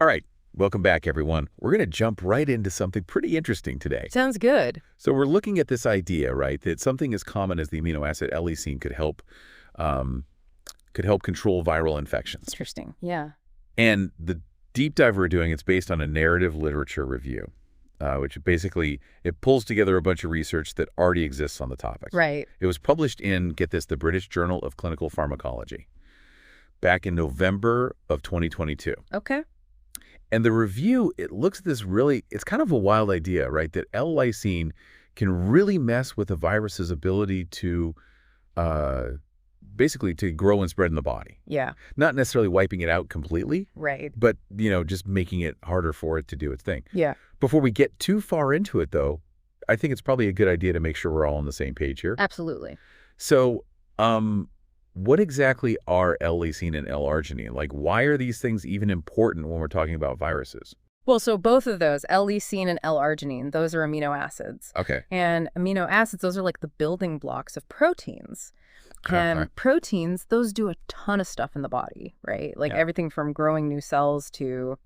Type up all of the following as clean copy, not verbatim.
All right, welcome back, everyone. We're going to jump right into something pretty interesting today. Sounds good. So we're looking at this idea, right, that something as common as the amino acid L-lysine could help control viral infections. Interesting. Yeah. And the deep dive we're doing, it's based on a narrative literature review, which basically it pulls together a bunch of research that already exists on the topic. Right. It was published in, get this, the British Journal of Clinical Pharmacology back in November of 2022. Okay. And the review, it looks at this it's kind of a wild idea, right? That L-lysine can really mess with a virus's ability to basically to grow and spread in the body. Yeah. Not necessarily wiping it out completely, Right. but, just making it harder for it to do its thing. Yeah. Before we get too far into it, though, I think it's probably a good idea to make sure we're all on the same page here. Absolutely. So, what exactly are L-lysine and L-arginine? Like, why are these things even important when we're talking about viruses? Well, so both of those, L-lysine and L-arginine, those are amino acids. Okay. And amino acids, those are like the building blocks of proteins. And proteins, those do a ton of stuff in the body, right? Like everything from growing new cells to,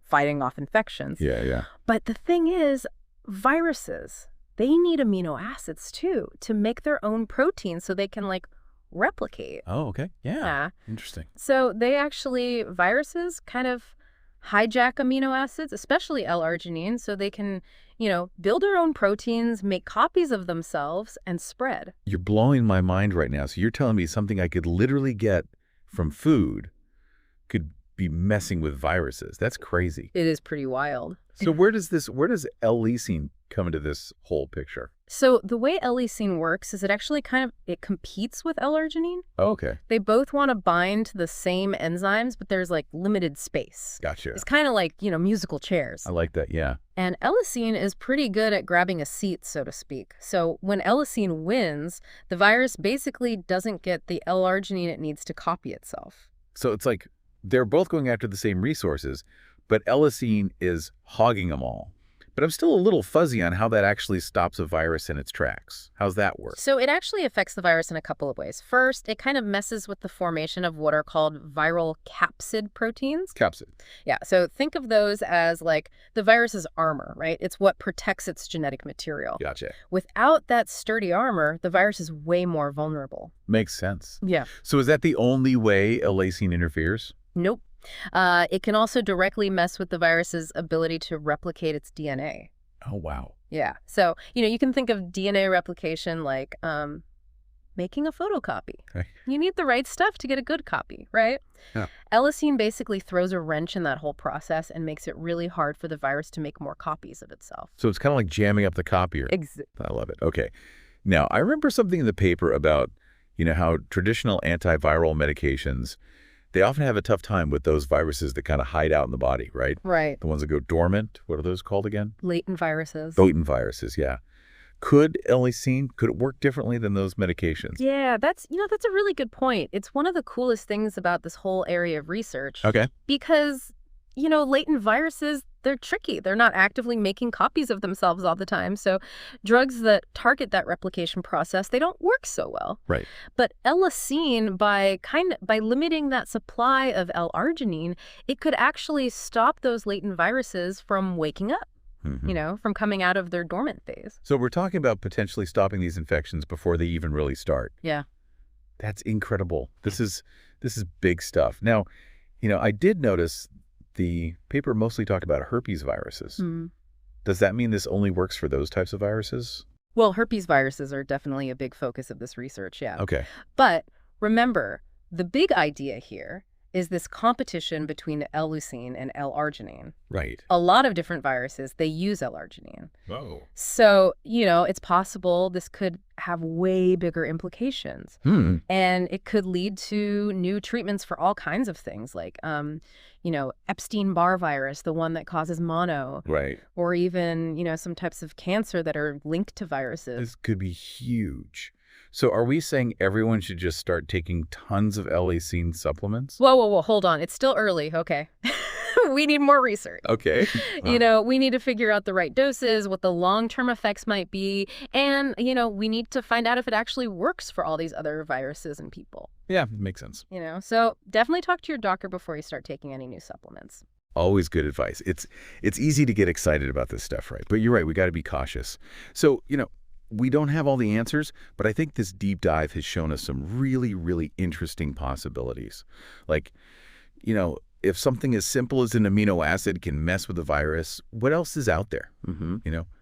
fighting off infections. Yeah. But the thing is, viruses, they need amino acids too to make their own proteins so they can replicate. Oh, okay. Yeah. Interesting. So viruses kind of hijack amino acids, especially L-arginine, so they can, build their own proteins, make copies of themselves, and spread. You're blowing my mind right now. So you're telling me something I could literally get from food could be messing with viruses. That's crazy. It is pretty wild. So where does L-lysine come into this whole picture? So the way L-lysine works is it actually it competes with L-arginine. Oh, okay. They both want to bind to the same enzymes, but there's limited space. Gotcha. It's kind of like, musical chairs. I like that, yeah. And L-lysine is pretty good at grabbing a seat, so to speak. So when L-lysine wins, the virus basically doesn't get the L-arginine it needs to copy itself. So it's like they're both going after the same resources, but L-lysine is hogging them all. But I'm still a little fuzzy on how that actually stops a virus in its tracks. How's that work? So it actually affects the virus in a couple of ways. First, it kind of messes with the formation of what are called viral capsid proteins. Capsid. Yeah, so think of those as the virus's armor, right? It's what protects its genetic material. Gotcha. Without that sturdy armor, the virus is way more vulnerable. Makes sense. Yeah. So is that the only way L-lysine interferes? Nope. It can also directly mess with the virus's ability to replicate its DNA. Oh, wow. Yeah. So, you can think of DNA replication like making a photocopy. Okay. You need the right stuff to get a good copy, right? Yeah. L-lysine basically throws a wrench in that whole process and makes it really hard for the virus to make more copies of itself. So it's kind of like jamming up the copier. I love it. Okay. Now, I remember something in the paper about, how traditional antiviral medications, they often have a tough time with those viruses that kind of hide out in the body, right? Right. The ones that go dormant. What are those called again? Latent viruses. Latent viruses, yeah. Could L-lysine, could it work differently than those medications? Yeah, that's a really good point. It's one of the coolest things about this whole area of research. Okay. Because, latent viruses, they're tricky. They're not actively making copies of themselves all the time. So drugs that target that replication process, they don't work so well. Right. But L-lysine, by limiting that supply of L-arginine, it could actually stop those latent viruses from waking up. From coming out of their dormant phase. So we're talking about potentially stopping these infections before they even really start. Yeah. That's incredible. This is big stuff. Now, I did notice the paper mostly talked about herpes viruses. Does that mean this only works for those types of viruses? Well, herpes viruses are definitely a big focus of this research, yeah. Okay. But remember, the big idea here is this competition between L-lysine and L-arginine. Right. A lot of different viruses, they use L-arginine. Oh. So, it's possible this could have way bigger implications. And it could lead to new treatments for all kinds of things like, Epstein-Barr virus, the one that causes mono. Right. Or even, some types of cancer that are linked to viruses. This could be huge. So are we saying everyone should just start taking tons of L-lysine supplements? Whoa, hold on. It's still early. Okay. We need more research. Okay. We need to figure out the right doses, what the long-term effects might be, and, we need to find out if it actually works for all these other viruses and people. Yeah, makes sense. So definitely talk to your doctor before you start taking any new supplements. Always good advice. It's easy to get excited about this stuff, right? But you're right, we got to be cautious. So, we don't have all the answers, but I think this deep dive has shown us some really, really interesting possibilities. Like, if something as simple as an amino acid can mess with a virus, what else is out there?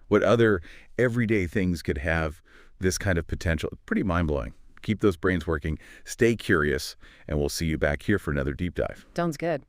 What other everyday things could have this kind of potential? Pretty mind-blowing. Keep those brains working, stay curious, and we'll see you back here for another deep dive. Sounds good.